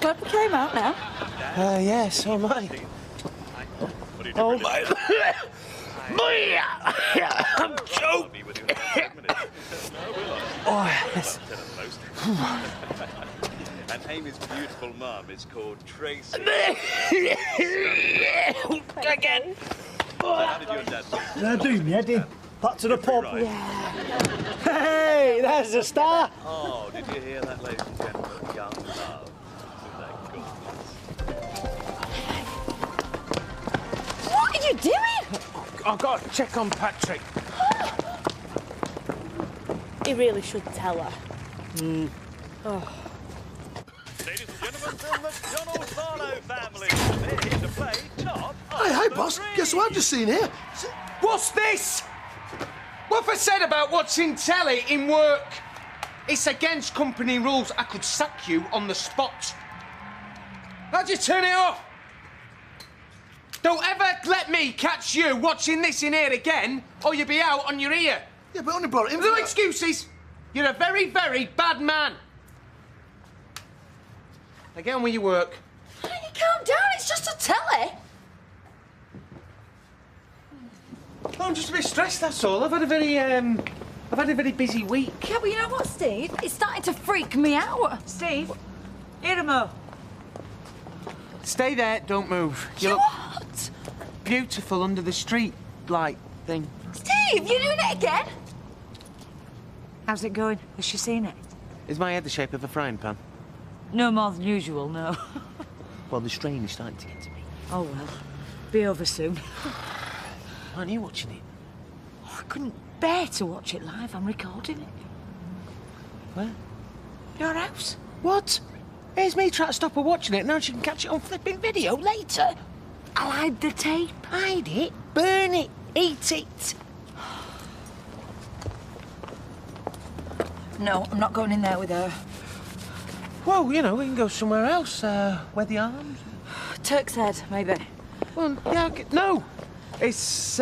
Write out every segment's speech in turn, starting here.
glad we came out now. Yeah, so am I. Oh, my... I'm choked. Oh, yes. And Amy's beautiful mum is called Tracy. Again. How did your dad do? Doing me, Eddie. Back to the pub. Right. Hey, there's the star. Oh, did you hear that, ladies and gentlemen? Young love. What are you doing? I've got to check on Patrick. He really should tell her. Oh. Ladies and gentlemen from the Donald Barlow family, they're here to play top. Hey, boss. Guess what I've just seen here? What's this? What have I said about watching telly in work? It's against company rules. I could sack you on the spot. How'd you turn it off? Don't ever let me catch you watching this in here again, or you'll be out on your ear. Yeah, but I only brought it in. No excuses. You're a very, very bad man. Now get on with your work. Why don't you calm down? It's just a telly. Oh, I'm just a bit stressed, that's all. I've had a very busy week. Yeah, but you know what, Steve? It's starting to freak me out. Steve, Irma. Stay there, don't move. You look What? beautiful under the street light thing. Steve, you're doing it again? How's it going? Has she seen it? Is my head the shape of a frying pan? No more than usual, no. Well, the strain is starting to get to me. Oh, well. Be over soon. Aren't you watching it? Oh, I couldn't bear to watch it live. I'm recording it. Where? Your house. What? Here's me trying to stop her watching it. Now she can catch it on flipping video later. I'll hide the tape. Hide it, burn it, eat it. No, I'm not going in there with her. Well, you know, we can go somewhere else. Where the arms? Turk's Head, maybe. Well, yeah, no. It's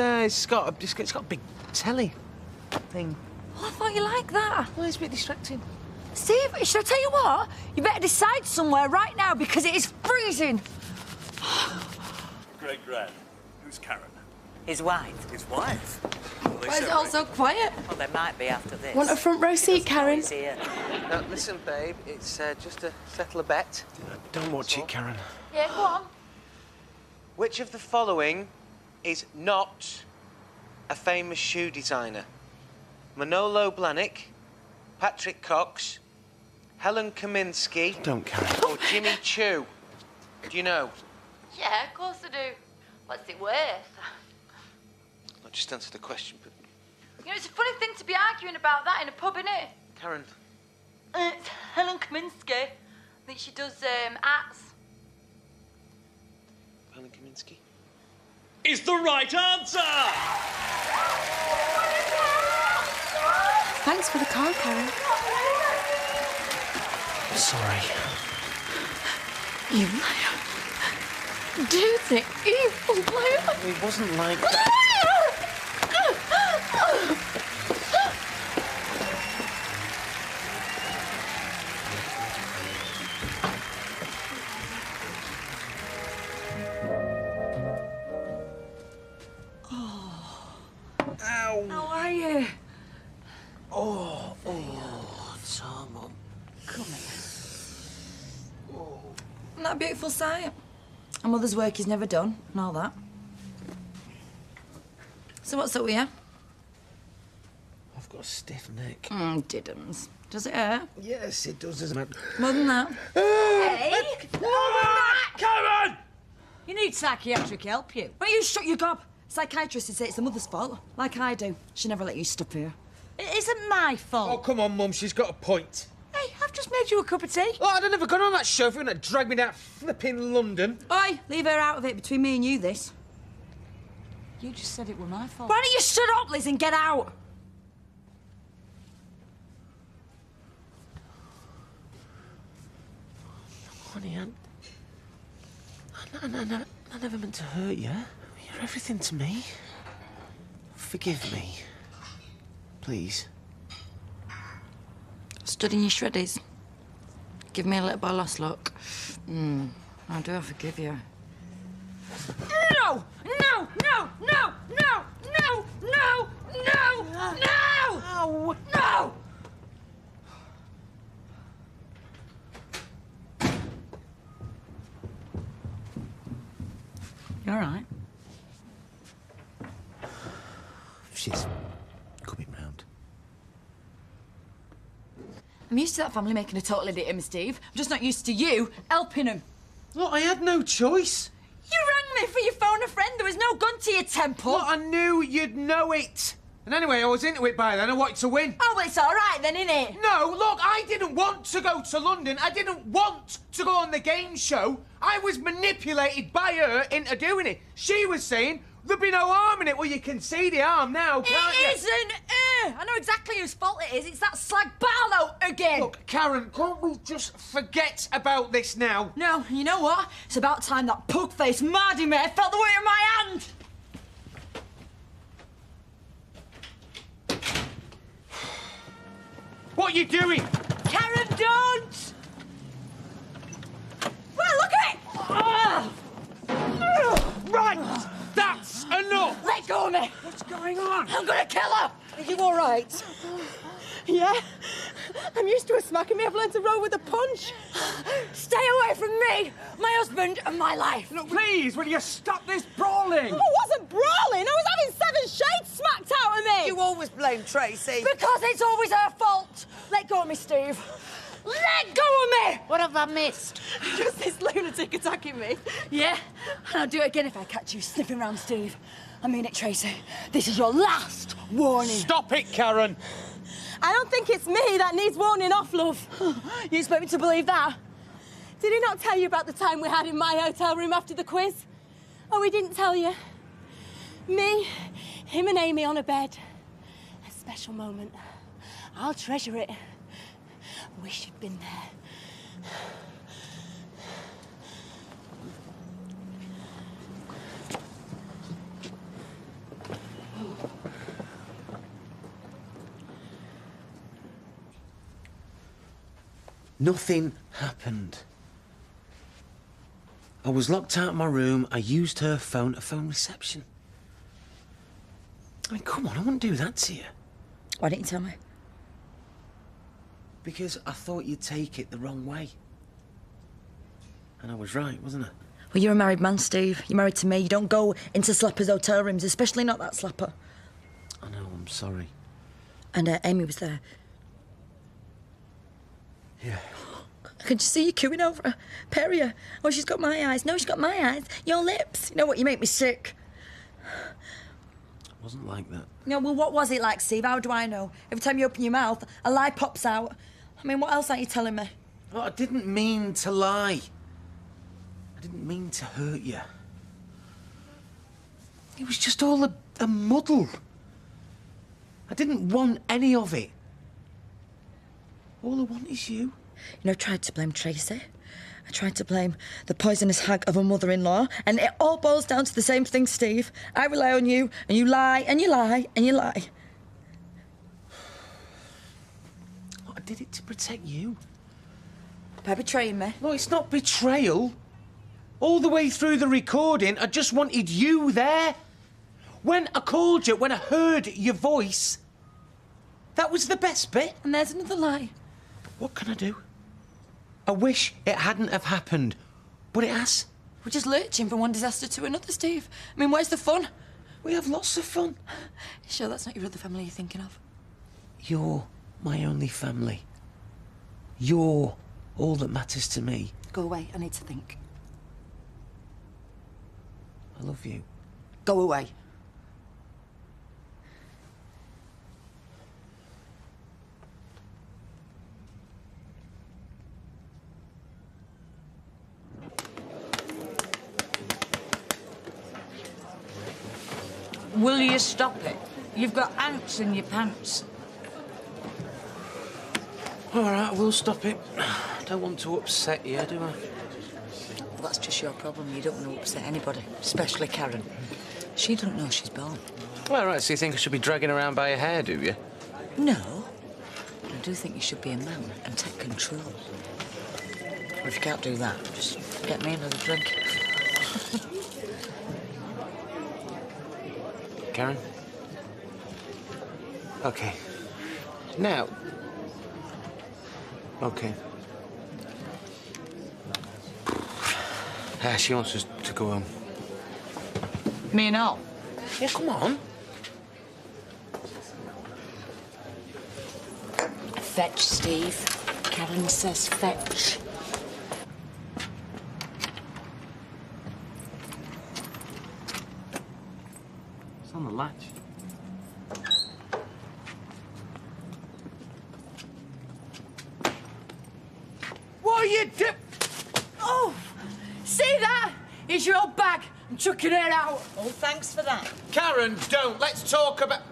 got a big telly thing. Oh, I thought you liked that. Well, it's a bit distracting. Steve, should I tell you what? You better decide somewhere right now because it is freezing. Great Grand. Who's Karen? His wife. His wife? Why is it all so quiet? Well, there might be after this. Want a front row seat, Karen? He's here. Now, listen, babe, it's just to settle a bet. Don't watch it, Karen. Yeah, go on. Which of the following is not a famous shoe designer? Manolo Blahnik, Patrick Cox, Helen Kaminsky... Don't, Karen. ...or Jimmy Choo? Do you know? Yeah, of course I do. What's it worth? Not just answer the question, but... You know, it's a funny thing to be arguing about that in a pub, innit? Karen. It's Helen Kaminsky. I think she does arts. Helen Kaminsky? Is the right answer! Thanks for the card, Karen. Sorry. You liar. Do you think evil liar? It wasn't like that. How are you? Oh, so, Mum. Come here. Isn't that a beautiful sight? A mother's work is never done, and all that. So what's up with you? I've got a stiff neck. Didn't. Does it hurt? Yes, it does, doesn't it? More than that? Hey! Karen! You need psychiatric help, you. Why don't you shut your gob? Psychiatrists would say it's the mother's fault, like I do. She never let you stop here. It isn't my fault. Oh, come on, Mum, she's got a point. Hey, I've just made you a cup of tea. Oh, I'd have never gone on that show if you hadn't dragged me down flipping London. Oi, leave her out of it. Between me and you, this. You just said it were my fault. Why don't you shut up, Liz, and get out? Honey, I never meant to hurt you. You're everything to me. Forgive me. Please. Stood in your shreddies. Give me a little bit of last look. I do forgive you. No! No! No! No! No! No! No! No! No! Ow. No! You all right? She's coming round. I'm used to that family making a total idiot of him, Steve. I'm just not used to you helping him. Look, I had no choice. You rang me for your phone a friend. There was no gun to your temple. Look, I knew you'd know it. And anyway, I was into it by then. I wanted to win. Oh, well, it's all right then, innit? No, look, I didn't want to go to London. I didn't want to go on the game show. I was manipulated by her into doing it. She was saying there'd be no harm in it. Well, you can see the harm now, can't you? It isn't. I know exactly whose fault it is. It's that slag Barlow again. Look, Karen, can't we just forget about this now? No, you know what? It's about time that pug-faced Mardy mare felt the weight of my hand. What are you doing? Karen, don't! Well, look at it! Right, that's enough. Let go of me! What's going on? I'm gonna kill her! Are you all right? Yeah. I'm used to her smacking me. I've learned to roll with a punch. Stay away from me, my husband, and my life. Look, please, will you stop this brawling? I wasn't brawling. I was having 7 shades smacked out of me. You always blame Tracy. Because it's always her fault. Let go of me, Steve. Let go of me! What have I missed? Just this lunatic attacking me. Yeah, and I'll do it again if I catch you sniffing around Steve. I mean it, Tracy. This is your last warning. Stop it, Karen. I don't think it's me that needs warning off, love. You expect me to believe that? Did he not tell you about the time we had in my hotel room after the quiz? Oh, he didn't tell you? Me, him and Amy on a bed. A special moment. I'll treasure it. Wish you'd been there. Nothing happened. I was locked out of my room. I used her phone to phone reception. I mean, come on, I wouldn't do that to you. Why didn't you tell me? Because I thought you'd take it the wrong way. And I was right, wasn't I? Well, you're a married man, Steve. You're married to me. You don't go into slappers' hotel rooms, especially not that slapper. I know, I'm sorry. And Amy was there. Yeah. I can just see you cooing over her. Perrier. Oh, she's got my eyes. No, she's got my eyes. Your lips. You know what? You make me sick. It wasn't like that. No, well, what was it like, Steve? How do I know? Every time you open your mouth, a lie pops out. I mean, what else aren't you telling me? Oh, I didn't mean to lie. I didn't mean to hurt you. It was just all a muddle. I didn't want any of it. All I want is you. You know, I tried to blame Tracy. I tried to blame the poisonous hag of a mother-in-law, and it all boils down to the same thing, Steve. I rely on you, and you lie, and you lie, and you lie. Look, I did it to protect you. By betraying me. No, it's not betrayal. All the way through the recording, I just wanted you there. When I called you, when I heard your voice, that was the best bit. And there's another lie. What can I do? I wish it hadn't have happened, but it has. We're just lurching from one disaster to another, Steve. I mean, where's the fun? We have lots of fun. Sure, that's not your other family you're thinking of? You're my only family. You're all that matters to me. Go away, I need to think. I love you. Go away. Will you stop it? You've got ants in your pants. All right, we'll stop it. I don't want to upset you, do I? Well, that's just your problem. You don't want to upset anybody, especially Karen. She don't know she's born. Well, right, so you think I should be dragging around by your hair, do you? No. I do think you should be a man and take control. If you can't do that, just get me another drink. Karen? Okay. Now. Okay. She wants us to go home. Me and Al? Yeah, come on. Fetch, Steve. Karen says fetch. It's on the latch. What are you doing? Oh, see that? Here's your old bag. I'm chucking it out. Oh, thanks for that. Karen, don't. Let's talk about...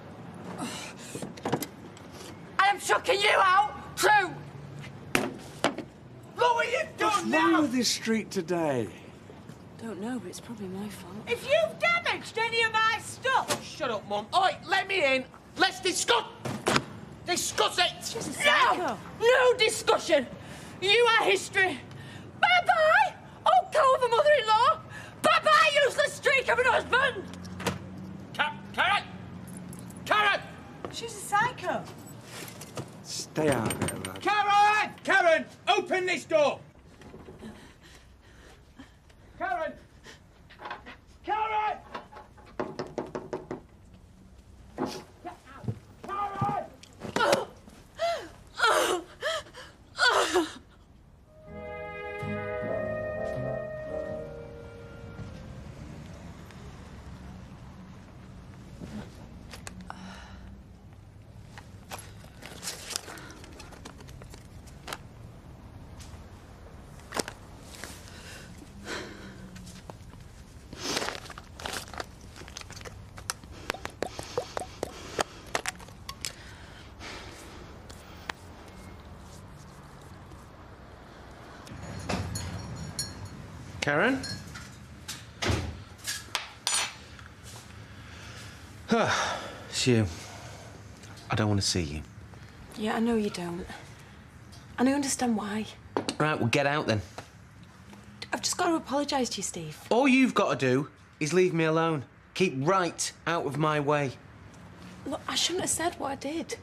I'm chucking you out, too. Look what you've done now! What's wrong with this street today? Don't know, but it's probably my fault. If you've damaged any of my stuff, Shut up, Mum. Oi, let me in. Let's discuss it. No discussion. You are history. Bye-bye, old cove mother-in-law. Bye-bye, useless streak of an husband. Karen! Karen! she's a psycho. Stay out of there, lad. Karen! Karen! Open this door! Karen! Karen! Karen? It's you. I don't want to see you. Yeah, I know you don't. And I understand why. Right, well, get out then. I've just got to apologise to you, Steve. All you've got to do is leave me alone. Keep right out of my way. Look, I shouldn't have said what I did.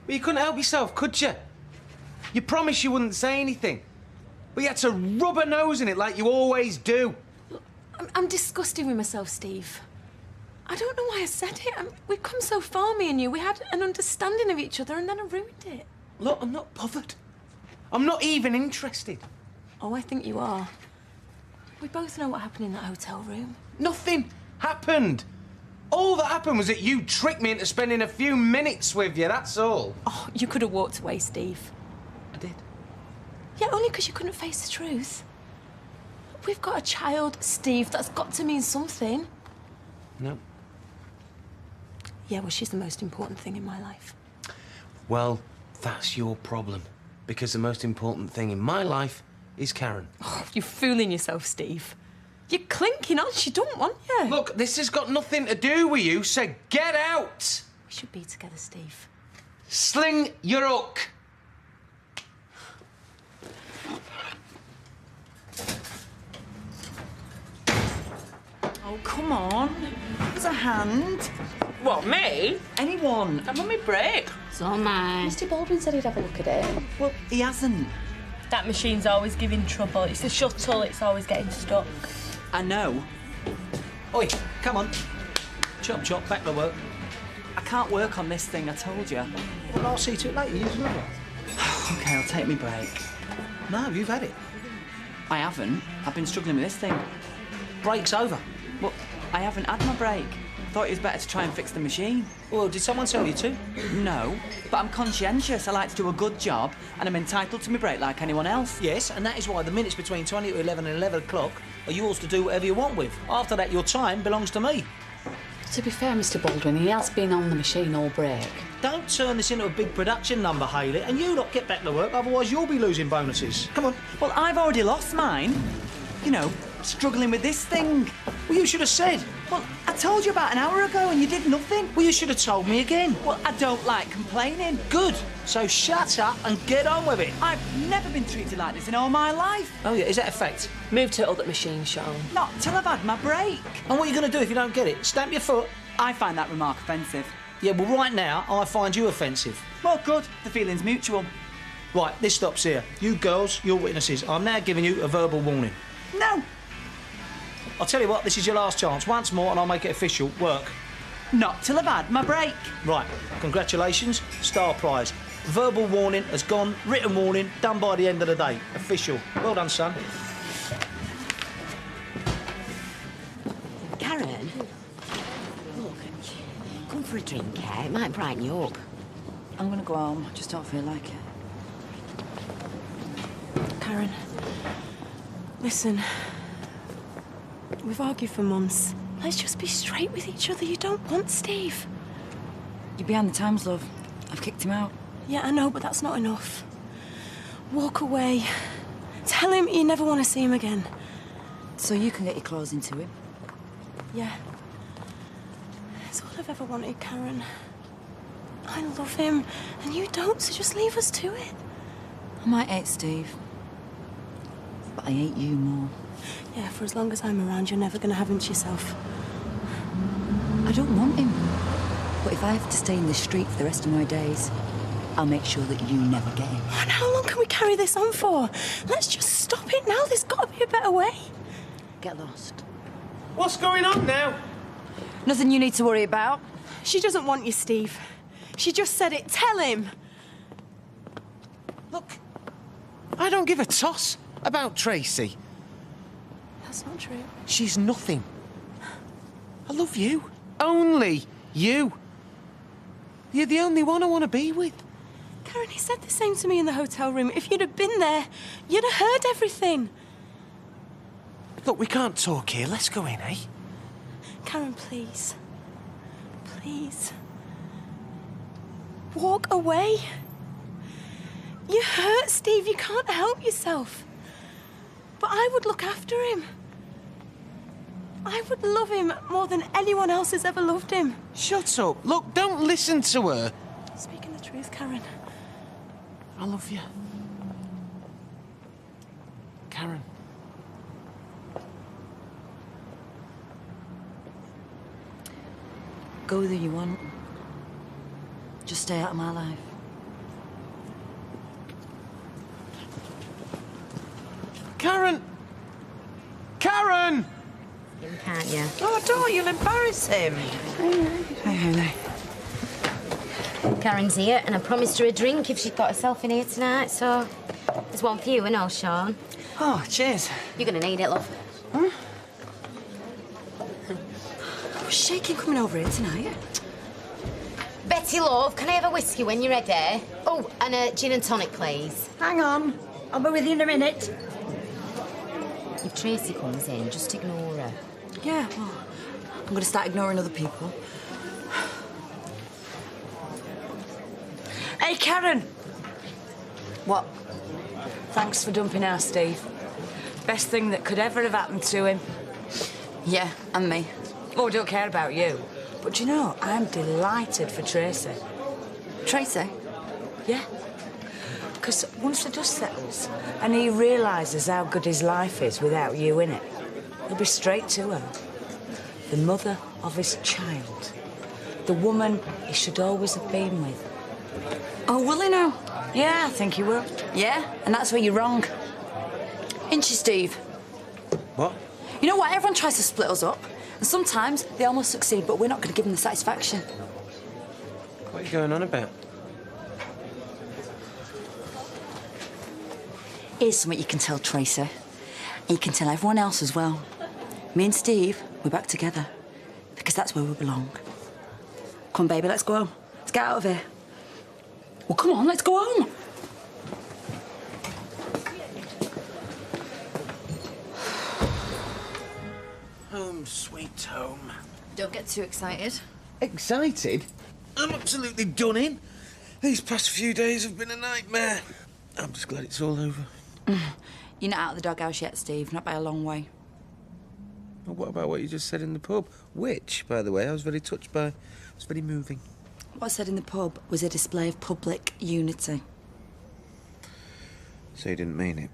But you couldn't help yourself, could you? You promised you wouldn't say anything. But you had to rub a nose in it like you always do. Look, I'm disgusted with myself, Steve. I don't know why I said it. We've come so far, me and you. We had an understanding of each other, and then I ruined it. Look, I'm not bothered. I'm not even interested. Oh, I think you are. We both know what happened in that hotel room. Nothing happened. All that happened was that you tricked me into spending a few minutes with you, that's all. Oh, you could have walked away, Steve. I did. Yeah, only because you couldn't face the truth. We've got a child, Steve, that's got to mean something. No. Yeah, well, she's the most important thing in my life. Well, that's your problem. Because the most important thing in my life is Karen. Oh, you're fooling yourself, Steve. You're clinking on. She don't want you. Look, this has got nothing to do with you, so get out! We should be together, Steve. Sling your hook. Oh, come on. There's a hand. what, me? Anyone. I'm on my break. So am I. Mr. Baldwin said he'd have a look at it. Well, he hasn't. That machine's always giving trouble. It's the shuttle, it's always getting stuck. I know. Oi, come on. Chop, chop, back to work. I can't work on this thing, I told you. Well, I'll see to it later. Use another. OK, I'll take me break. No, you've had it. I haven't. I've been struggling with this thing. Break's over. Well, I haven't had my break. Thought it was better to try and fix the machine. Well, did someone tell you to? No, but I'm conscientious. I like to do a good job, and I'm entitled to my break like anyone else. Yes, and that is why the minutes between 20 to 11 and 11 o'clock are yours to do whatever you want with. After that, your time belongs to me. To be fair, Mr. Baldwin, he has been on the machine all break. Don't turn this into a big production number, Hayley, and you lot get back to work, otherwise you'll be losing bonuses. Come on. Well, I've already lost mine. You know, struggling with this thing. Well, you should have said. Well, I told you about an hour ago and you did nothing. Well, you should have told me again. Well, I don't like complaining. Good. So shut up and get on with it. I've never been treated like this in all my life. Oh, yeah, is that a fact? Move to other machine, Sean. Not till I've had my break. And what are you going to do if you don't get it? Stamp your foot? I find that remark offensive. Yeah, well, right now, I find you offensive. Well, good. The feeling's mutual. Right, this stops here. You girls, you're witnesses. I'm now giving you a verbal warning. No. I'll tell you what, this is your last chance. Once more, and I'll make it official. Work. Not till I've had my break. Right, congratulations, star prize. Verbal warning has gone, written warning, done by the end of the day. Official. Well done, son. Karen, look, come for a drink, eh? It might brighten you up. I'm gonna go home. I just don't feel like it. Karen, listen. We've argued for months. Let's just be straight with each other. You don't want Steve. You're behind the times, love. I've kicked him out. Yeah, I know, but that's not enough. Walk away. Tell him you never want to see him again. So you can get your claws into him. Yeah. It's all I've ever wanted, Karen. I love him, and you don't, so just leave us to it. I might hate Steve, but I hate you more. Yeah, for as long as I'm around, you're never going to have him to yourself. I don't want him. But if I have to stay in the street for the rest of my days, I'll make sure that you never get him. And how long can we carry this on for? Let's just stop it now. There's got to be a better way. Get lost. What's going on now? Nothing you need to worry about. She doesn't want you, Steve. She just said it. Tell him. Look, I don't give a toss about Tracy. That's not true. She's nothing. I love you. Only you. You're the only one I want to be with. Karen, he said the same to me in the hotel room. If you'd have been there, you'd have heard everything. Look, we can't talk here. Let's go in, eh? Karen, please. Please. Walk away. You hurt Steve. You can't help yourself. But I would look after him. I would love him more than anyone else has ever loved him. Shut up. Look, don't listen to her. Speaking the truth, Karen. I love you. Karen. Go with who you want. Just stay out of my life. Karen! Karen! Can't you? Oh, don't, you'll embarrass him. Hey. Karen's here, and I promised her a drink if she's got herself in here tonight, so there's one for you and all, Sean. Oh, cheers. You're gonna need it, love. What's shaking coming over here tonight? Betty, love, can I have a whiskey when you're ready? Oh, and a gin and tonic, please. Hang on. I'll be with you in a minute. If Tracy comes in, just ignore her. Yeah, well, I'm going to start ignoring other people. Hey, Karen. What? Thanks for dumping our Steve. Best thing that could ever have happened to him. Yeah, and me. Oh, I don't care about you. But you know, I'm delighted for Tracy. Tracy? Yeah. Because once the dust settles and he realises how good his life is without you in it, he'll be straight to her. The mother of his child. The woman he should always have been with. Oh, will he now? Yeah, I think he will. Yeah, and that's where you're wrong. Ain't you, Steve? What? You know what? Everyone tries to split us up. And sometimes they almost succeed, but we're not going to give them the satisfaction. What are you going on about? Here's something you can tell Tracy. And you can tell everyone else as well. Me and Steve, we're back together. Because that's where we belong. Come on, baby, let's go home. Let's get out of here. Well, come on, let's go home. Home, sweet home. Don't get too excited. Excited? I'm absolutely done in. These past few days have been a nightmare. I'm just glad it's all over. You're not out of the doghouse yet, Steve. Not by a long way. Well, what about what you just said in the pub? Which, by the way, I was very touched by. It's very moving. What I said in the pub was a display of public unity. So you didn't mean it?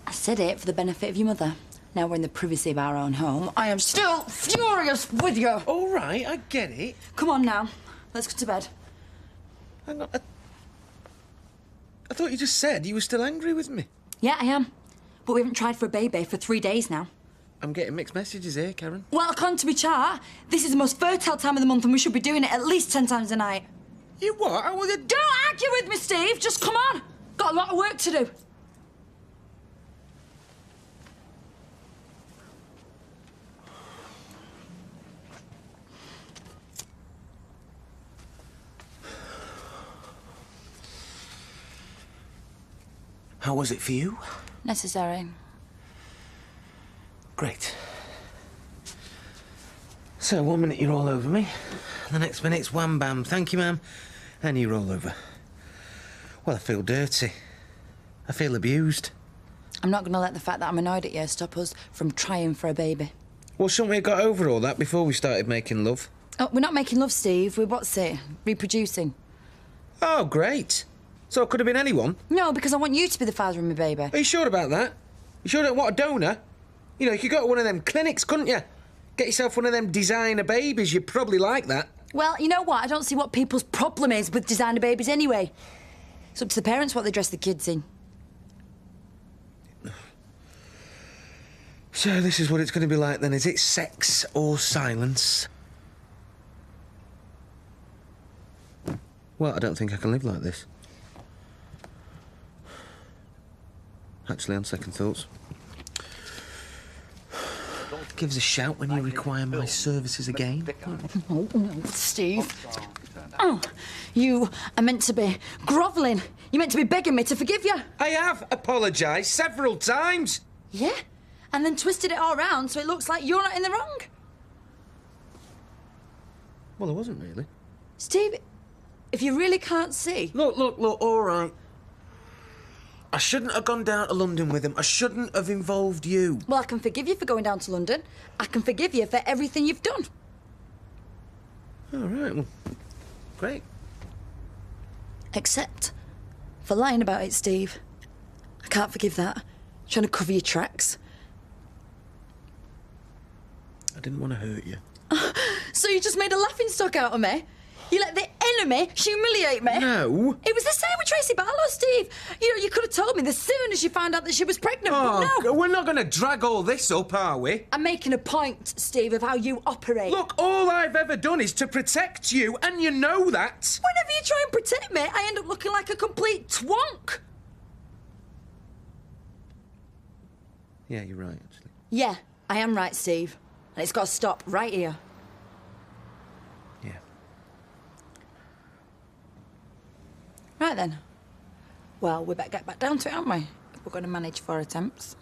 I said it for the benefit of your mother. Now we're in the privacy of our own home. I am still furious with you. All right, I get it. Come on now. Let's go to bed. Hang on. I thought you just said you were still angry with me. Yeah, I am. But we haven't tried for a baby for 3 days now. I'm getting mixed messages here, Karen. Well, according to my chart, this is the most fertile time of the month and we should be doing it at least 10 times a night. You what? Don't argue with me, Steve. Just come on. Got a lot of work to do. How was it for you? Necessary. Great. So, 1 minute you're all over me, the next minute's wham bam, thank you, ma'am, and you roll over. Well, I feel dirty. I feel abused. I'm not going to let the fact that I'm annoyed at you stop us from trying for a baby. Well, shouldn't we have got over all that before we started making love? Oh, we're not making love, Steve. We're, what's it, reproducing. Oh, great. So it could have been anyone? No, because I want you to be the father of my baby. Are you sure about that? You sure don't want a donor? You know, you could go to one of them clinics, couldn't you? Get yourself one of them designer babies. You'd probably like that. Well, you know what? I don't see what people's problem is with designer babies anyway. It's up to the parents what they dress the kids in. So this is what it's going to be like then, is it? Sex or silence? Well, I don't think I can live like this. Actually, on second thoughts. Give us a shout when you require my services again. Oh, no, Steve. Oh, you are meant to be grovelling. You're meant to be begging me to forgive you. I have apologised several times. Yeah, and then twisted it all round so it looks like you're not in the wrong. Well, I wasn't really. Steve, if you really can't see... Look, all right. I shouldn't have gone down to London with him. I shouldn't have involved you. Well, I can forgive you for going down to London. I can forgive you for everything you've done. All right, well, great. Except for lying about it, Steve. I can't forgive that. Trying to cover your tracks. I didn't want to hurt you. So you just made a laughingstock out of me? You let the enemy humiliate me? No. It was the same with Tracy Barlow, Steve. You know, you could have told me as soon as you found out that she was pregnant, but no. We're not going to drag all this up, are we? I'm making a point, Steve, of how you operate. Look, all I've ever done is to protect you, and you know that. Whenever you try and protect me, I end up looking like a complete twonk. Yeah, you're right, actually. Yeah, I am right, Steve. And it's got to stop right here. Yeah. Right then. Well, we better get back down to it, aren't we? If we're going to manage 4 attempts.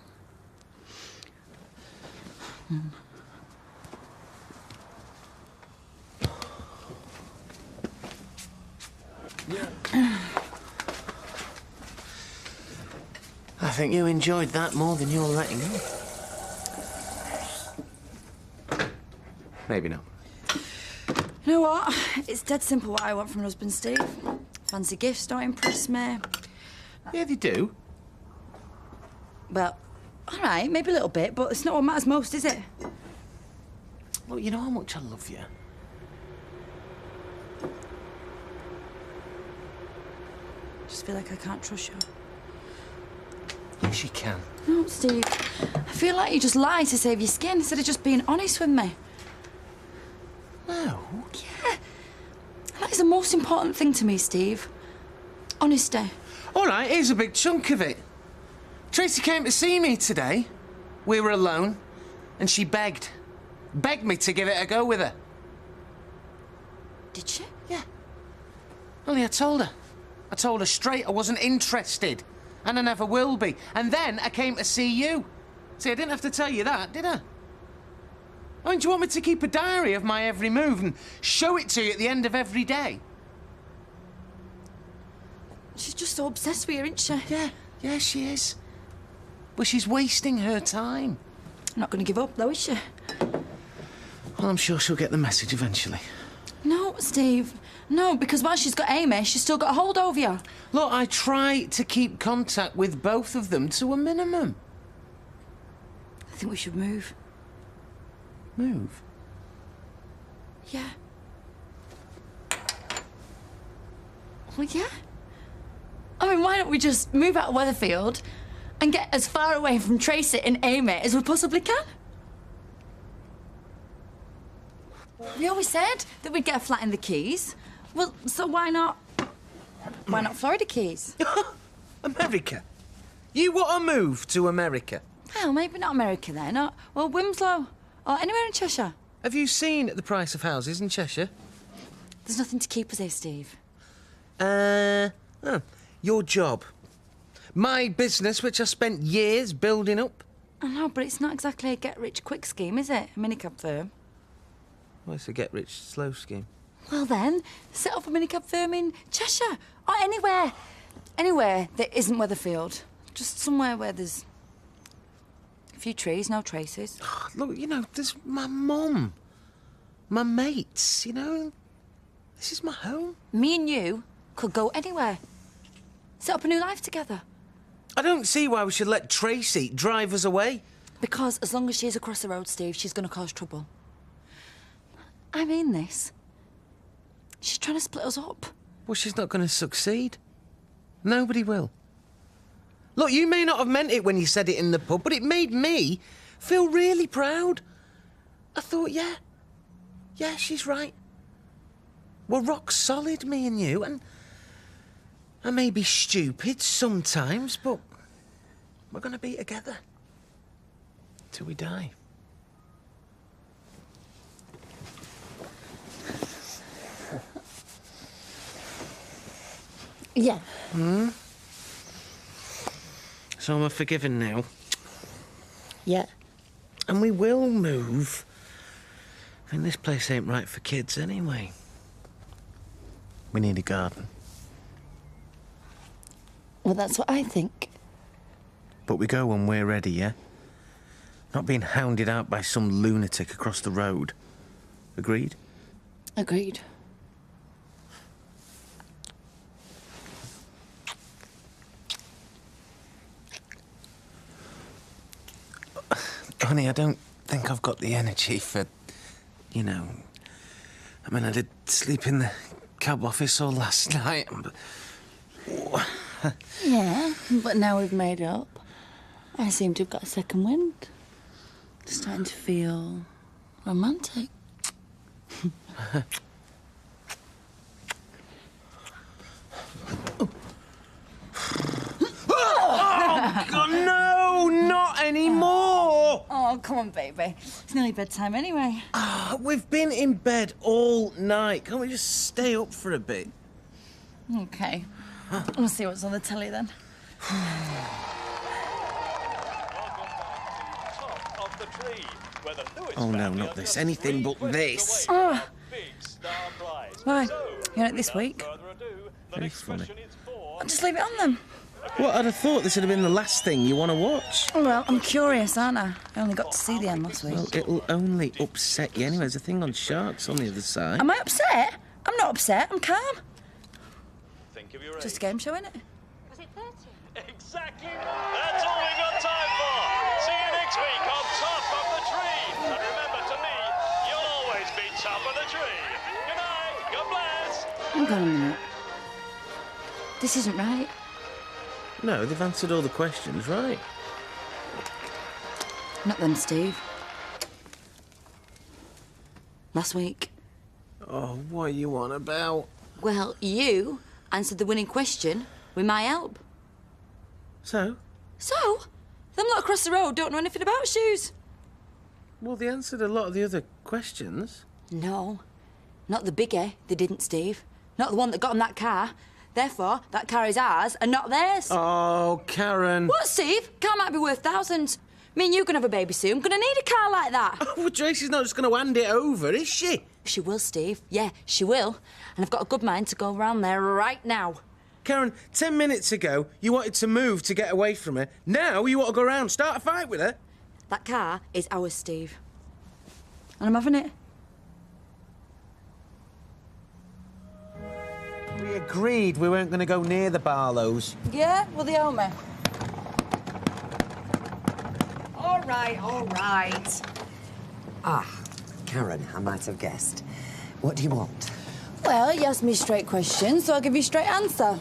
I think you enjoyed that more than you're letting on. Maybe not. You know what? It's dead simple what I want from an husband, Steve. Fancy gifts don't impress me. Yeah, they do. Well, all right, maybe a little bit, but it's not what matters most, is it? Look, you know how much I love you. I just feel like I can't trust you. Yes, you can. No, Steve. I feel like you just lie to save your skin instead of just being honest with me. No. Yeah. That is the most important thing to me, Steve. Honesty. All right, here's a big chunk of it. Tracy came to see me today. We were alone, and she begged me to give it a go with her. Did she? Yeah. Only I told her. I told her straight I wasn't interested, and I never will be. And then I came to see you. See, I didn't have to tell you that, did I? I mean, do you want me to keep a diary of my every move and show it to you at the end of every day? She's just so obsessed with you, isn't she? Yeah, she is. But she's wasting her time. not going to give up, though, is she? Well, I'm sure she'll get the message eventually. No, Steve. No, because while she's got Amy, she's still got a hold over you. Look, I try to keep contact with both of them to a minimum. I think we should move. Move? Yeah. Well, yeah. I mean, why don't we just move out of Weatherfield and get as far away from Tracy and Amy as we possibly can? We always said that we'd get a flat in the Keys. Well, so why not Florida Keys? America? You want to move to America? Well, maybe not America then. Well, Winslow or anywhere in Cheshire. Have you seen the price of houses in Cheshire? There's nothing to keep us here, Steve. Your job. My business, which I spent years building up. I know, but it's not exactly a get-rich-quick scheme, is it? A minicab firm. Well, it's a get-rich-slow scheme. Well then, set up a minicab firm in Cheshire or anywhere. Anywhere that isn't Weatherfield. Just somewhere where there's a few trees, no traces. Look, you know, there's my mum. My mates, you know. This is my home. Me and you could go anywhere. Set up a new life together. I don't see why we should let Tracy drive us away. Because as long as she's across the road, Steve, she's going to cause trouble. I mean this. She's trying to split us up. Well, she's not going to succeed. Nobody will. Look, you may not have meant it when you said it in the pub, but it made me feel really proud. I thought, yeah, she's right. We're rock solid, me and you, and I may be stupid sometimes, but we're going to be together. Till we die. Yeah. So I'm forgiven now. Yeah. And we will move. I mean, this place ain't right for kids anyway. We need a garden. Well, that's what I think. But we go when we're ready, yeah? Not being hounded out by some lunatic across the road. Agreed? Agreed. Honey, I don't think I've got the energy for, you know... I mean, I did sleep in the cab office all last night, but... Yeah, but now we've made up. I seem to have got a second wind. Starting to feel romantic. Oh, God, no, not anymore! Oh, come on, baby. It's nearly bedtime anyway. We've been in bed all night. Can't we just stay up for a bit? OK. We'll see what's on the telly then. Oh, no, not this. Anything but this. Oh. Why? You know it this week? Very funny. I'll just leave it on then. What, I'd have thought this would have been the last thing you want to watch. Well, I'm curious, aren't I? I only got to see the end last week. Well, it'll only upset you anyway. There's a thing on sharks on the other side. Am I upset? I'm not upset. I'm calm. Think of your Just a game show, innit? Was it 30? Exactly. That's all we've got time for. See you next week on Top of the Tree. And remember, to me, you'll always be top of the tree. Good night. God bless. Hang on a minute. This isn't right. No, they've answered all the questions right. Not them, Steve. Last week. Oh, what are you on about? Well, you answered the winning question with my help. So? So? Them lot across the road don't know anything about shoes. Well, they answered a lot of the other questions. No. Not the biggie, they didn't, Steve. Not the one that got in that car. Therefore, that car is ours and not theirs. Oh, Karen. What, Steve? Car might be worth thousands. Me and you can have a baby soon. Gonna need a car like that. Oh, well, Tracy's not just going to hand it over, is she? She will, Steve. Yeah, she will. And I've got a good mind to go round there right now. Karen, 10 minutes ago, you wanted to move to get away from her. Now you want to go round, start a fight with her? That car is ours, Steve. And I'm having it. We agreed we weren't going to go near the Barlows. Yeah, well, they owe me. All right. Ah, Karen, I might have guessed. What do you want? Well, you asked me straight questions, so I'll give you a straight answer.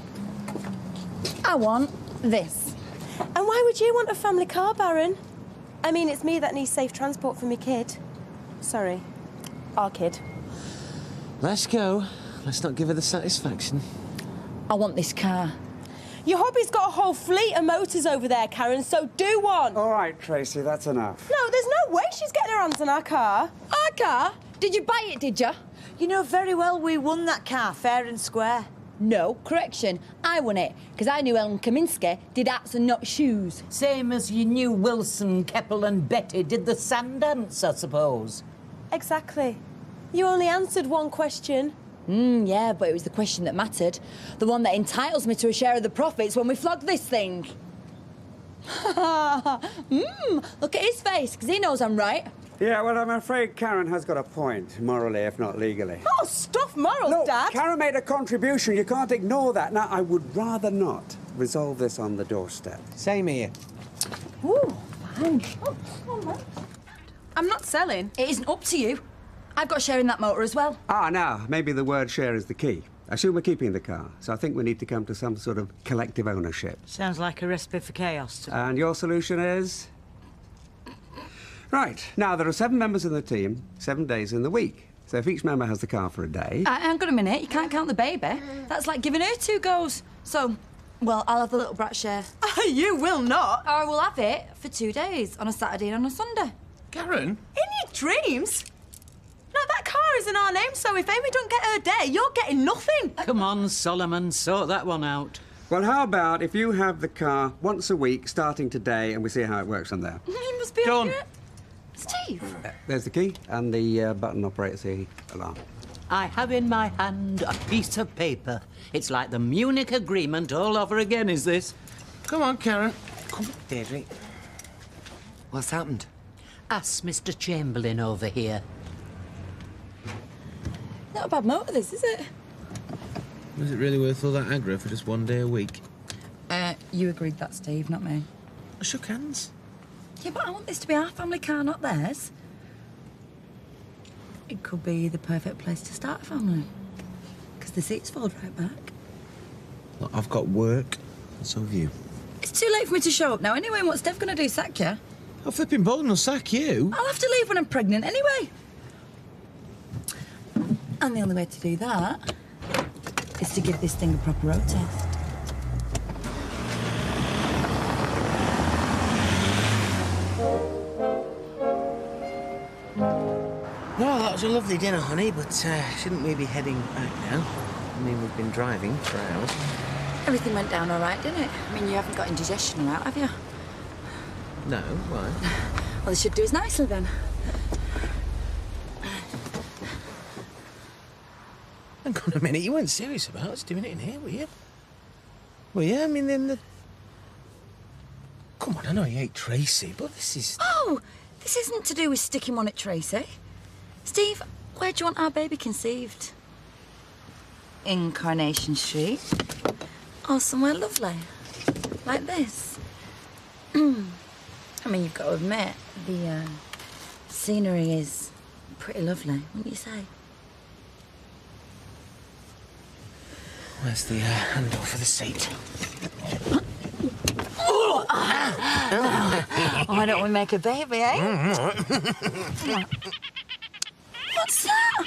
I want this. And why would you want a family car, Baron? I mean, it's me that needs safe transport for me kid. Sorry, our kid. Let's go. Let's not give her the satisfaction. I want this car. Your hobby's got a whole fleet of motors over there, Karen, so do one. All right, Tracy, that's enough. No, there's no way she's getting her hands on our car. Our car? Did you buy it, did you? You know very well we won that car, fair and square. No, correction. I won it, because I knew Ellen Kaminsky did hats and not shoes. Same as you knew Wilson, Keppel and Betty did the sand dance, I suppose. Exactly. You only answered one question. Yeah, but it was the question that mattered. The one that entitles me to a share of the profits when we flog this thing. Look at his face, because he knows I'm right. Yeah, well, I'm afraid Karen has got a point, morally, if not legally. Oh, stuff morals, Look, Dad. Karen made a contribution. You can't ignore that. Now, I would rather not resolve this on the doorstep. Same here. Ooh, fine. Oh, come on, man. I'm not selling. It isn't up to you. I've got a share in that motor as well. Ah, now, maybe the word share is the key. I assume we're keeping the car, so I think we need to come to some sort of collective ownership. Sounds like a recipe for chaos to me. And your solution is? Right. Now, there are 7 members in the team, 7 days in the week. So if each member has the car for a day... Hang on a minute. You can't count the baby. That's like giving her 2 goes. So, well, I'll have the little brat share. You will not. Or we'll have it for 2 days, on a Saturday and on a Sunday. Karen? In your dreams? No, that car is in our name, so if Amy don't get her day, you're getting nothing. Come on, Solomon, sort that one out. Well, how about if you have the car once a week, starting today, and we see how it works from there? You must be Done. accurate. Steve. There's the key, and the button operates the alarm. I have in my hand a piece of paper. It's like the Munich Agreement all over again, is this? Come on, Karen. Come on, Deirdre. What's happened? Ask Mr. Chamberlain over here. Not a bad motor, this, is it? Was it really worth all that aggro for just 1 day a week? You agreed that, Steve, not me. I shook hands. Yeah, but I want this to be our family car, not theirs. It could be the perfect place to start a family. Because the seats fold right back. Look, I've got work, and so have you. It's too late for me to show up now anyway. What's Steph going to do, sack you? I'll flipping Bolton will sack you. I'll have to leave when I'm pregnant anyway. And the only way to do that is to give this thing a proper road test. Well, that was a lovely dinner, honey, but shouldn't we be heading back now? I mean, we've been driving for hours. Everything went down all right, didn't it? I mean, you haven't got indigestion out, have you? No, why? Well, they should do us nicely then. Hang on a minute, you weren't serious about us doing it in here, were you? Well, yeah, I mean, then the... Come on, I know you hate Tracy, but this is... Oh, this isn't to do with sticking one at Tracy. Steve, where do you want our baby conceived? In Coronation Street? Or somewhere lovely? Like this? I mean, you've got to admit, the scenery is pretty lovely, wouldn't you say? Where's the handle for the seat? Why don't we make a baby, eh? What's that?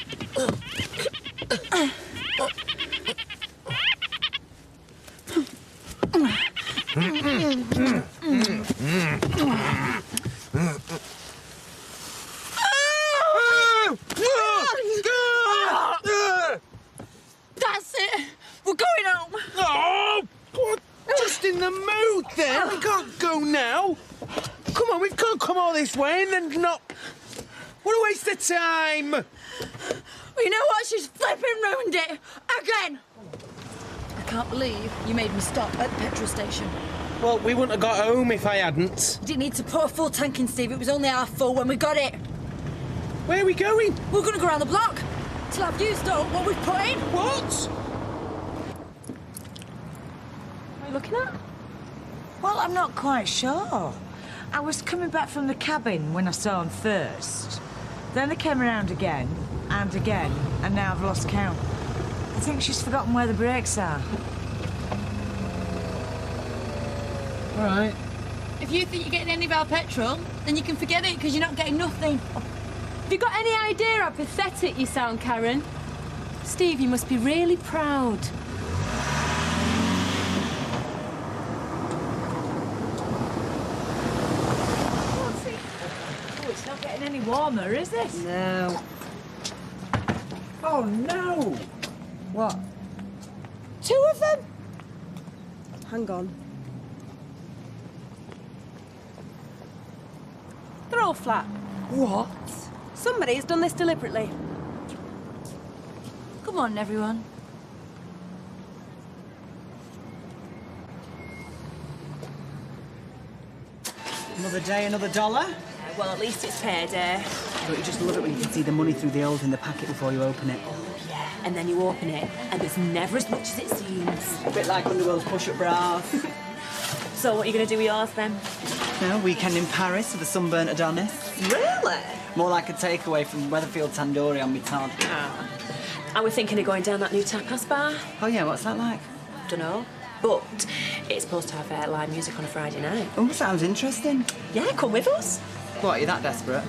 That's it. We're going home. Oh, God, just in the mood then. We can't go now. Come on, we've got to come all this way and then not... What a waste of time. Well, you know what? She's flipping ruined it. Again. I can't believe you made me stop at the petrol station. Well, we wouldn't have got home if I hadn't. You didn't need to put a full tank in, Steve. It was only half full when we got it. Where are we going? We're going to go around the block till I've used up what we've put in. What? What are you looking at? Well, I'm not quite sure. I was coming back from the cabin when I saw him first. Then I came around again, and again, and now I've lost count. I think she's forgotten where the brakes are. All right. If you think you're getting any of our petrol, then you can forget it, because you're not getting nothing. Have you got any idea how pathetic you sound, Karen? Steve, you must be really proud. Oh, it's not getting any warmer, is it? No. Oh, no! What? 2 of them? Hang on. They're all flat. What? Somebody's done this deliberately. Come on, everyone. Another day, another dollar? Well, at least it's payday. Don't you just love it when you can see the money through the holes in the packet before you open it? Oh, yeah. And then you open it, and there's never as much as it seems. A bit like Underworld's push-up bras. So what are you going to do with yours, then? No, weekend in Paris with a sunburnt Adonis. Really? More like a takeaway from Weatherfield Tandoori on my Todd. I was thinking of going down that new tapas bar. Oh, yeah, what's that like? Dunno. But it's supposed to have live music on a Friday night. Oh, sounds interesting. Yeah, come with us. What, are you that desperate?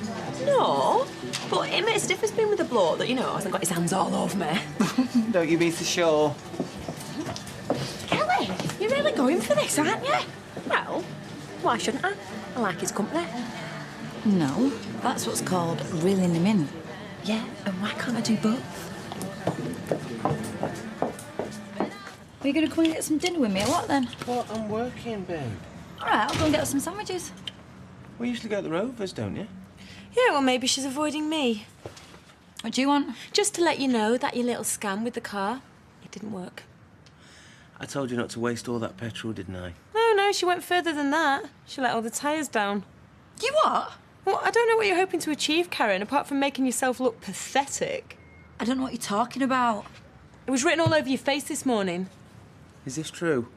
No, but it makes a difference being with a bloke that, you know, hasn't got his hands all over me. Don't you be so sure. Kelly, you're really going for this, aren't you? Well, why shouldn't I? I like his company. No, that's what's called reeling them in. Yeah, and why can't I do both? Are you going to come and get some dinner with me or what, then? Well, I'm working, babe. All right, I'll go and get us some sandwiches. We usually go to the Rovers, don't you? Yeah, well, maybe she's avoiding me. What do you want? Just to let you know that your little scam with the car, it didn't work. I told you not to waste all that petrol, didn't I? No, she went further than that. She let all the tyres down. You what? Well, I don't know what you're hoping to achieve, Karen, apart from making yourself look pathetic. I don't know what you're talking about. It was written all over your face this morning. Is this true?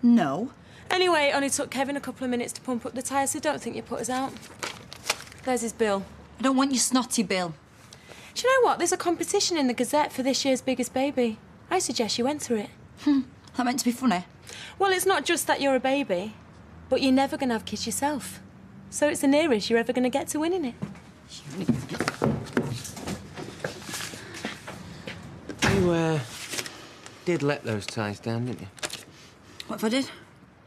No. Anyway, it only took Kevin a couple of minutes to pump up the tyres, so don't think you put us out. There's his bill. I don't want your snotty bill. Do you know what? There's a competition in the Gazette for this year's biggest baby. I suggest you enter it. That meant to be funny. Well, it's not just that you're a baby, but you're never going to have kids yourself. So it's the nearest you're ever going to get to winning it. You, did let those ties down, didn't you? What if I did?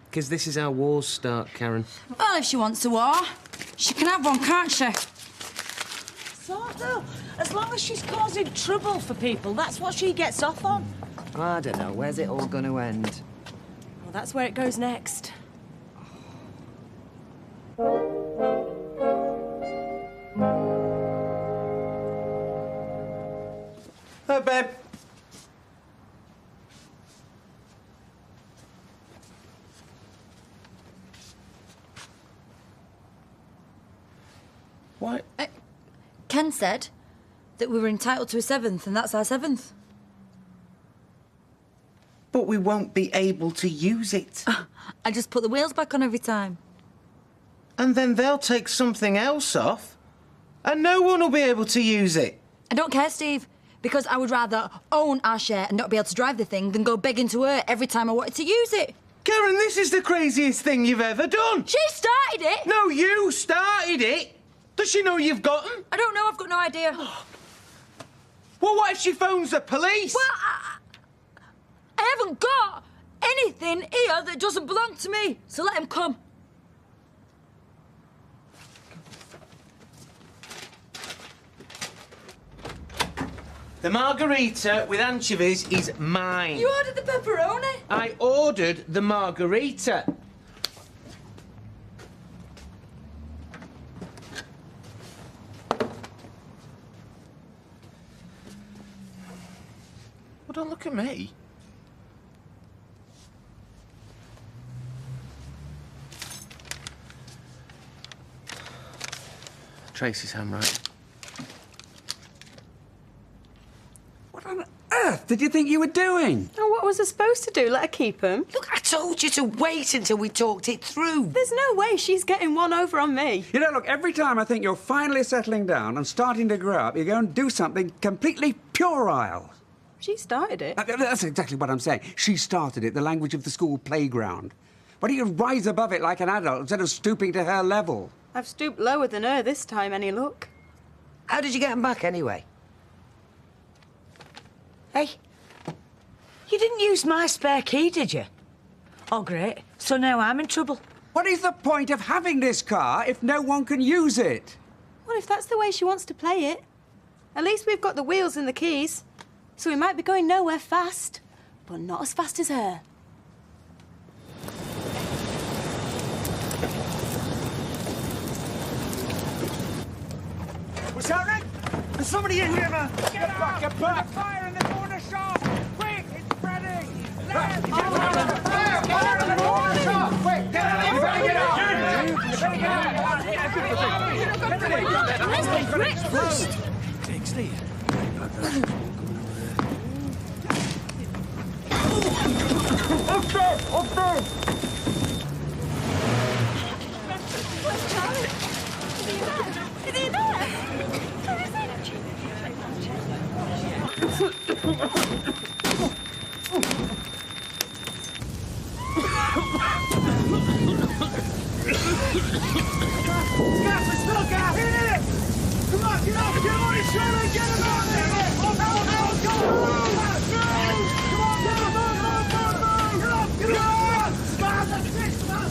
Because this is how wars start, Karen. Well, if she wants a war, she can have one, can't she? So, though, as long as she's causing trouble for people, that's what she gets off on. I don't know. Where's it all going to end? Well, that's where it goes next. Hi, babe. What? Ken said that we were entitled to a 7th, and that's our 7th. But we won't be able to use it. I just put the wheels back on every time. And then they'll take something else off, and no one will be able to use it. I don't care, Steve, because I would rather own our share and not be able to drive the thing than go begging to her every time I wanted to use it. Karen, this is the craziest thing you've ever done. She started it. No, you started it. Does she know you've got them? I don't know. I've got no idea. Well, what if she phones the police? Well, I haven't got anything here that doesn't belong to me, so let him come. The margarita with anchovies is mine. You ordered the pepperoni? I ordered the margarita. Well, don't look at me. Tracy's handwriting. What on earth did you think you were doing? Oh, what was I supposed to do? Let her keep him? Look, I told you to wait until we talked it through. There's no way she's getting one over on me. You know, look, every time I think you're finally settling down and starting to grow up, you go and do something completely puerile. She started it. That's exactly what I'm saying. She started it, the language of the school playground. Why don't you rise above it like an adult instead of stooping to her level? I've stooped lower than her this time, any luck? How did you get him back, anyway? Hey, you didn't use my spare key, did you? Oh, great. So now I'm in trouble. What is the point of having this car if no one can use it? Well, if that's the way she wants to play it, at least we've got the wheels and the keys. So we might be going nowhere fast, but not as fast as her. What's happening? There's somebody in here, man! Get back, get back! Fire in the corner shop! Quick, it's spreading! Fire in the corner shop! Quick, get out! You better get out! You better get out! Take Steve. Upstairs! Upstairs! Where's Charlie? Is he there? Gas, there's still gas! Hit it! Come on, get up! Get on his shoulder! Get him out there! Go! Come on, get up! That's it, come on!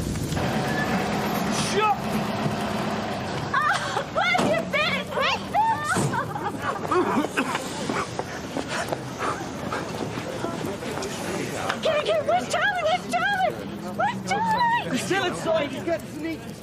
Shut! Where's your bit? Get, where's Charlie? Where's Charlie? Where's Charlie? He's still inside, he's getting sneaky.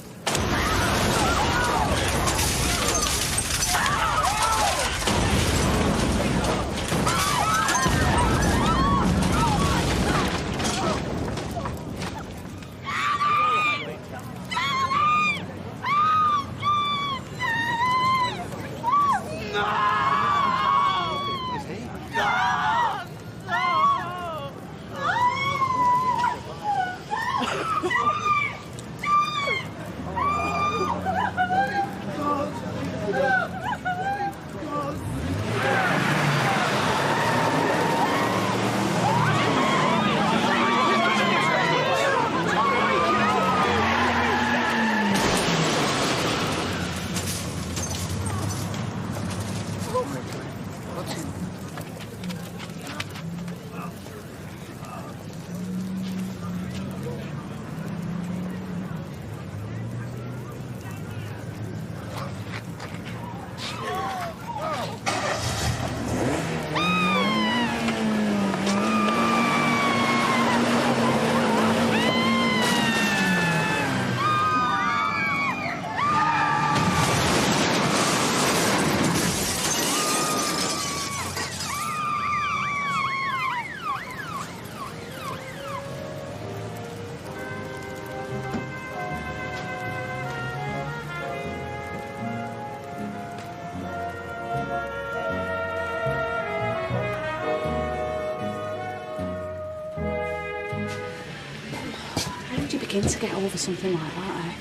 Begin to get over something like that, eh?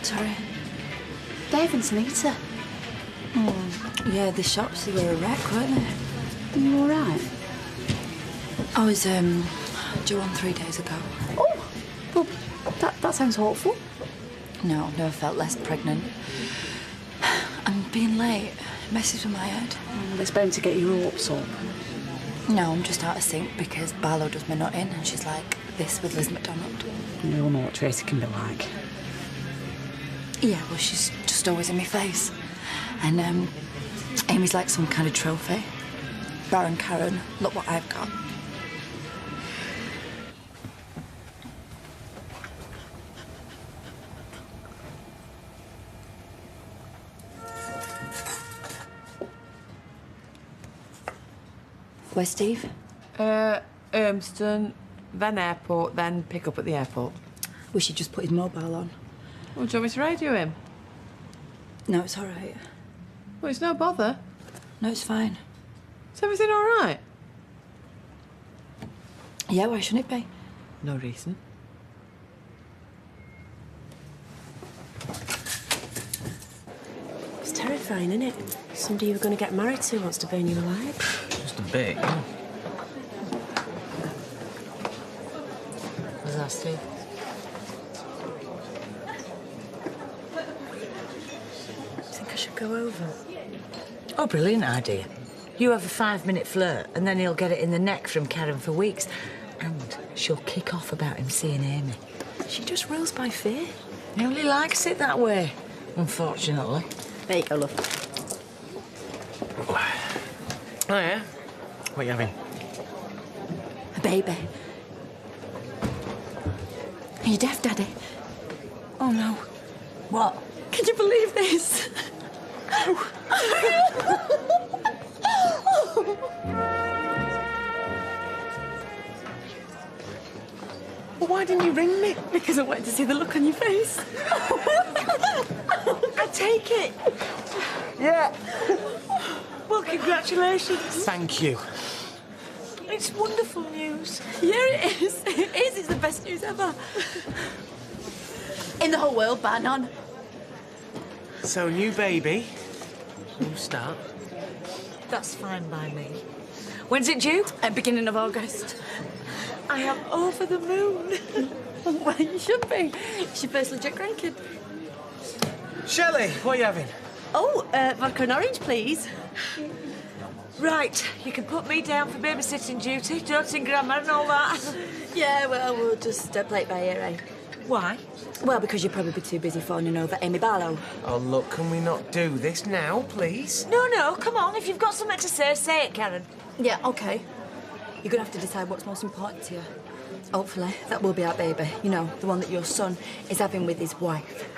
Sorry. Dave and Sunita. Yeah, the shops, they were a wreck, weren't they? Are you all right? I was, due on 3 days ago. Oh! Well, that sounds hopeful. No, I've never felt less pregnant. And being late messes with my head. It's bound to get your hopes up. No, I'm just out of sync because Barlow does my nut in and she's like this with Liz McDonald. We all know what Tracy can be like. Yeah, well, she's just always in my face. And, Amy's like some kind of trophy. Baron Karen, look what I've got. Where's Steve? Urmston, then airport, then pick up at the airport. We should just put his mobile on. Well, do you want me to radio him? No, it's all right. Well, it's no bother. No, it's fine. Is everything all right? Yeah, why shouldn't it be? No reason. It's terrifying, isn't it? Somebody you're going to get married to wants to burn you alive. Just a bit. Was that Steve? I think I should go over. Oh, brilliant idea. You have a 5-minute flirt, and then he'll get it in the neck from Karen for weeks. And she'll kick off about him seeing Amy. She just rules by fear. He only likes it that way, unfortunately. There you go, love. Oh, yeah? What are you having? A baby. Are you deaf, Daddy? Oh, no. What? Can you believe this? Well, why didn't you ring me? Because I wanted to see the look on your face. I take it. Yeah. Well, congratulations. Thank you. It's wonderful news. Yeah, it is. It is. It's the best news ever. In the whole world, bar none. So, new baby. New start. That's fine by me. When's it due? At beginning of August. I am over the moon. Well, you should be. It's your first legit grandkid. Shelley, what are you having? Oh, vodka and orange, please. Right, you can put me down for babysitting duty, doting grandma and all that. Yeah, well, we'll just play it by ear, eh? Why? Well, because you'll probably be too busy phoning over Amy Barlow. Oh, look, can we not do this now, please? No, come on. If you've got something to say it, Karen. Yeah, OK. You're going to have to decide what's most important to you. Hopefully, that will be our baby. You know, the one that your son is having with his wife.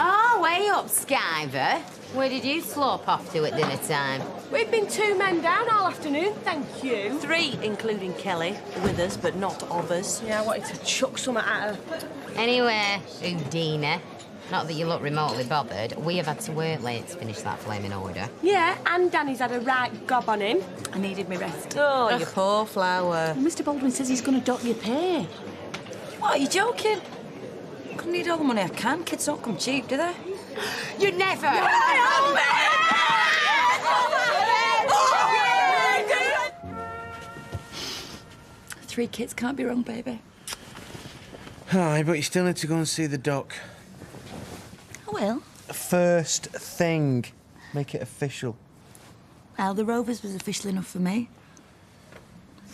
Oh, way up, Skyver. Where did you slope off to at dinner time? We've been 2 men down all afternoon, thank you. 3, including Kelly, with us, but not of us. Yeah, I wanted to chuck something at her. Anyway, Udina, not that you look remotely bothered, we have had to work late to finish that flaming order. Yeah, and Danny's had a right gob on him. I needed me rest. Oh, you poor flower. Mr. Baldwin says he's going to dock your pay. What, are you joking? I need all the money I can. Kids don't come cheap, do they? You never! Three kids can't be wrong, baby. Aye, but you still need to go and see the doc. I will. First thing. Make it official. Well, the Rovers was official enough for me.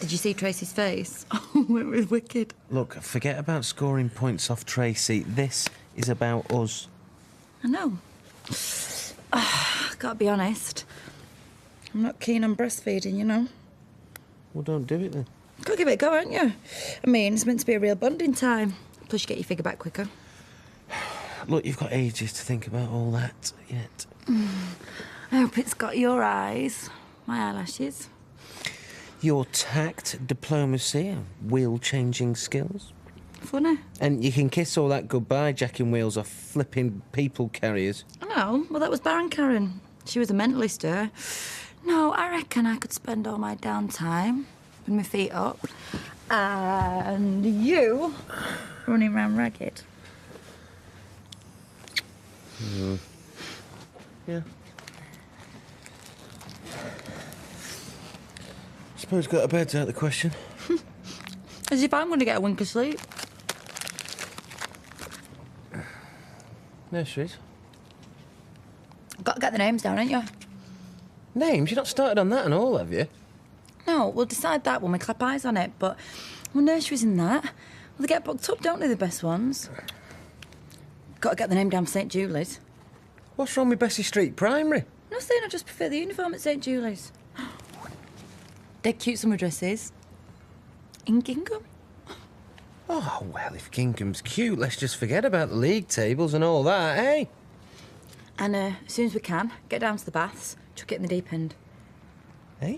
Did you see Tracy's face? Oh, it was wicked. Look, forget about scoring points off Tracy. This is about us. I know. Gotta be honest. I'm not keen on breastfeeding, you know. Well, don't do it then. Gotta give it a go, aren't you? I mean, it's meant to be a real bonding time. Plus, you get your figure back quicker. Look, you've got ages to think about all that yet. I hope it's got your eyes, my eyelashes. Your tact, diplomacy, and wheel-changing skills. Funny. And you can kiss all that goodbye jacking wheels off flipping people carriers. I know. Well, that was Baron Karen. She was a mentalist, her. No, I reckon I could spend all my downtime with my feet up and you running round ragged. Yeah. Suppose go to bed's out of the question. As if I'm going to get a wink of sleep. Nurseries? Got to get the names down, ain't you? Names? You've not started on that and all, have you? No, we'll decide that when we clap eyes on it, but well, nurseries in that, well, they get booked up, don't they, the best ones? Got to get the name down for St. Julie's. What's wrong with Bessie Street Primary? Nothing, I just prefer the uniform at St. Julie's. Dead cute summer dresses. In gingham. Oh, well, if gingham's cute, let's just forget about the league tables and all that, eh? And as soon as we can, get down to the baths, chuck it in the deep end. Eh?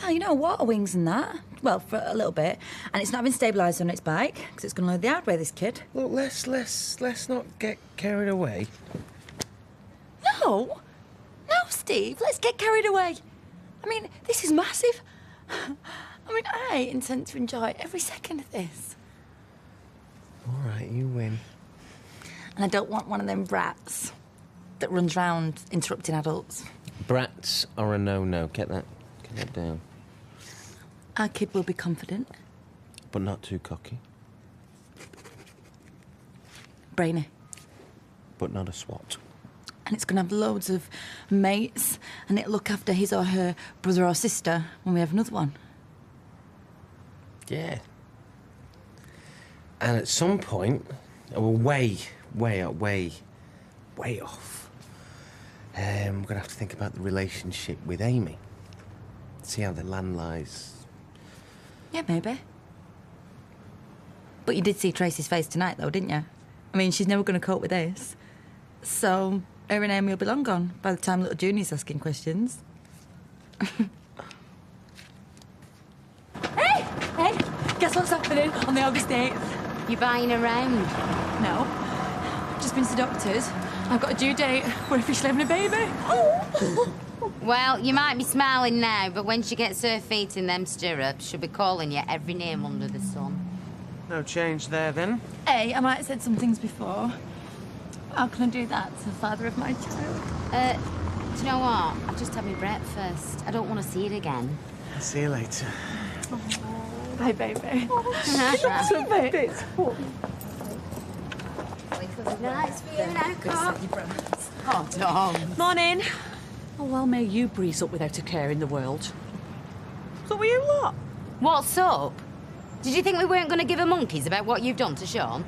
Well, you know, water wings and that. Well, for a little bit. And it's not been stabilised on its bike, because it's going to learn the hard way, this kid. Look, let's not get carried away. No! No, Steve, let's get carried away. I mean, this is massive. I mean, I intend to enjoy every second of this. All right, you win. And I don't want one of them brats that runs round interrupting adults. Brats are a no-no. Get that down. Our kid will be confident. But not too cocky. Brainy. But not a swat. And it's going to have loads of mates, and it'll look after his or her brother or sister when we have another one. Yeah. And at some point, we're way off. We're going to have to think about the relationship with Amy. See how the land lies. Yeah, maybe. But you did see Tracy's face tonight, though, didn't you? I mean, she's never going to cope with this. So, her and Amy will be long gone by the time little Junie's asking questions. Hey! Hey! Guess what's happening on the August 8th? You buying around? No. Just been to the doctor's. I've got a due date. We're officially having a baby. Oh! Well, you might be smiling now, but when she gets her feet in them stirrups, she'll be calling you every name under the sun. No change there, then? Hey, I might have said some things before. How can I do that to the father of my child? Do you know what? I've just had my breakfast. I don't want to see it again. I'll see you later. Bye, baby. Nice for you now, Cop. Oh, Tom. Morning. Oh, well, may you breeze up without a care in the world. So were you lot? What's up? Did you think we weren't going to give a monkeys about what you've done to Sean?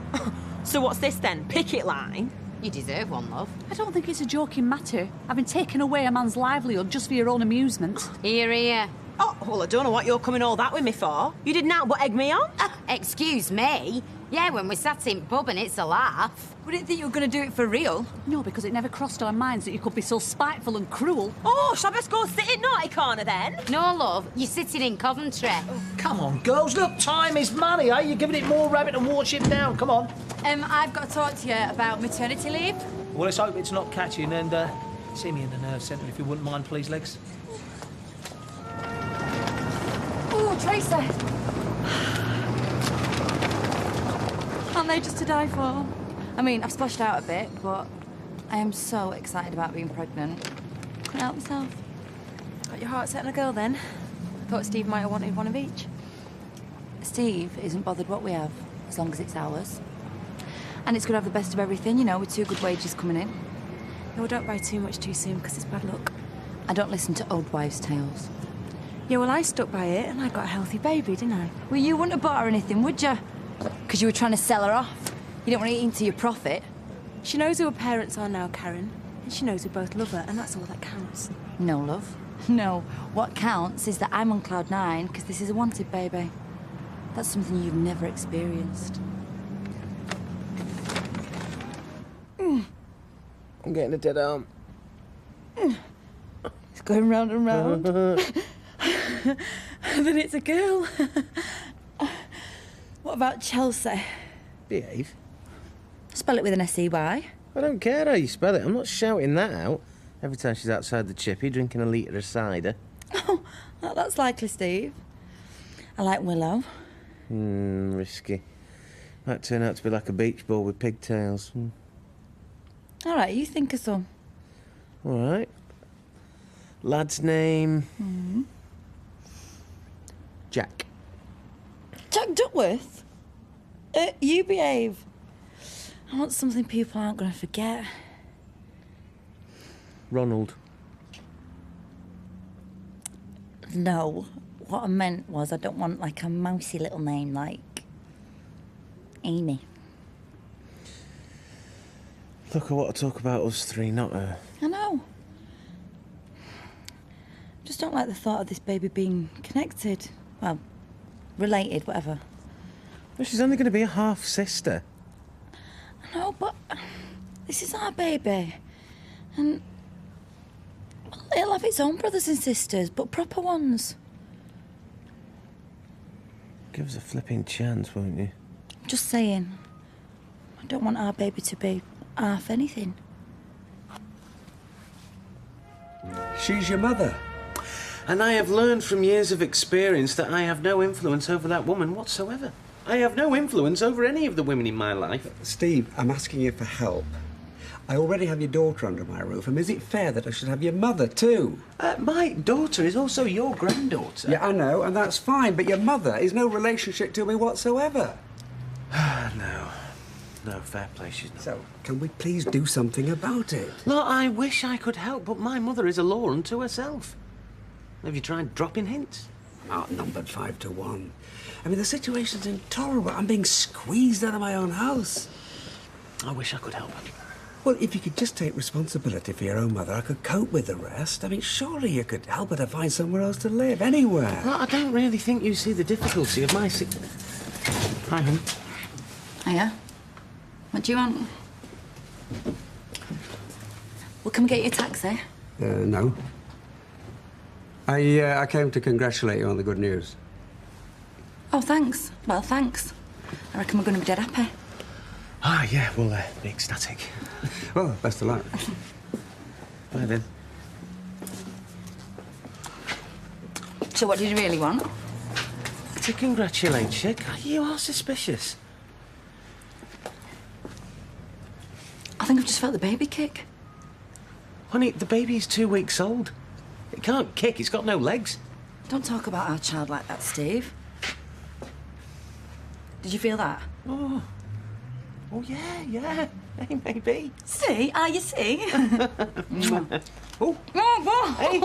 So what's this then? Picket line? You deserve one, love. I don't think it's a joking matter, having taken away a man's livelihood just for your own amusement. Here, here. Oh, well, I don't know what you're coming all that with me for. You didn't out but egg me on. Excuse me? Yeah, when we sat in pub and it's a laugh. We didn't think you were going to do it for real. No, because it never crossed our minds that you could be so spiteful and cruel. Oh, shall I best go sit in naughty corner then? No, love, you're sitting in Coventry. Come on, girls, look, time is money, eh? You're giving it more rabbit and wash it down, come on. I've got to talk to you about maternity leave. Well, let's hope it's not catching, and see me in the nerve centre if you wouldn't mind, please, Legs. Oh, Tracy. Aren't they just to die for? I mean, I've splashed out a bit, but I am so excited about being pregnant. Couldn't help myself. Got your heart set on a girl then? Thought Steve might have wanted one of each. Steve isn't bothered what we have, as long as it's ours. And it's going to have the best of everything, you know, with 2 good wages coming in. No, don't buy too much too soon, because it's bad luck. I don't listen to old wives' tales. Yeah, well, I stuck by it, and I got a healthy baby, didn't I? Well, you wouldn't have bought her anything, would you? Because you were trying to sell her off. You didn't want to eat into your profit. She knows who her parents are now, Karen. And she knows we both love her, and that's all that counts. No, love. No. What counts is that I'm on cloud 9 because this is a wanted baby. That's something you've never experienced. I'm getting a dead arm. It's going round and round. Then it's a girl. What about Chelsea? Behave. Spell it with an S-E-Y. I don't care how you spell it. I'm not shouting that out every time she's outside the chippy drinking a litre of cider. Oh, that's likely, Steve. I like Willow. Risky. Might turn out to be like a beach ball with pigtails. All right, you think of some. All right. Lad's name? Jack. Jack Duckworth? You behave. I want something people aren't going to forget. Ronald. No. What I meant was I don't want, like, a mousy little name like Amy. Look, I want to talk about us 3, not her. I know. Just don't like the thought of this baby being connected. Well, related, whatever. Well, she's only going to be a half-sister. I know, but this is our baby. And well, it'll have its own brothers and sisters, but proper ones. give us a flipping chance, won't you? Just saying. I don't want our baby to be half anything. She's your mother. And I have learned from years of experience that I have no influence over that woman whatsoever. I have no influence over any of the women in my life. Steve, I'm asking you for help. I already have your daughter under my roof, and is it fair that I should have your mother, too? My daughter is also your granddaughter. Yeah, I know, and that's fine, but your mother is no relationship to me whatsoever. No. No, fair play, she's not. So, can we please do something about it? Look, I wish I could help, but my mother is a law unto herself. Have you tried dropping hints? Outnumbered 5 to 1. I mean, the situation's intolerable. I'm being squeezed out of my own house. I wish I could help her. Well, if you could just take responsibility for your own mother, I could cope with the rest. I mean, surely you could help her to find somewhere else to live, anywhere. Well, I don't really think you see the difficulty of my... Hi, hon. Hiya. What do you want? We'll come get you a taxi. No. I came to congratulate you on the good news. Oh, thanks. Well, thanks. I reckon we're going to be dead happy. Ah, yeah, we'll be ecstatic. Well, best of luck. Bye, then. So what did you really want? To congratulate you. You are suspicious. I think I've just felt the baby kick. Honey, the baby's 2 weeks old. It can't kick, it's got no legs. Don't talk about our child like that, Steve. Did you feel that? Oh, yeah. Hey, maybe. See? Ah, you see? Oh. Hey.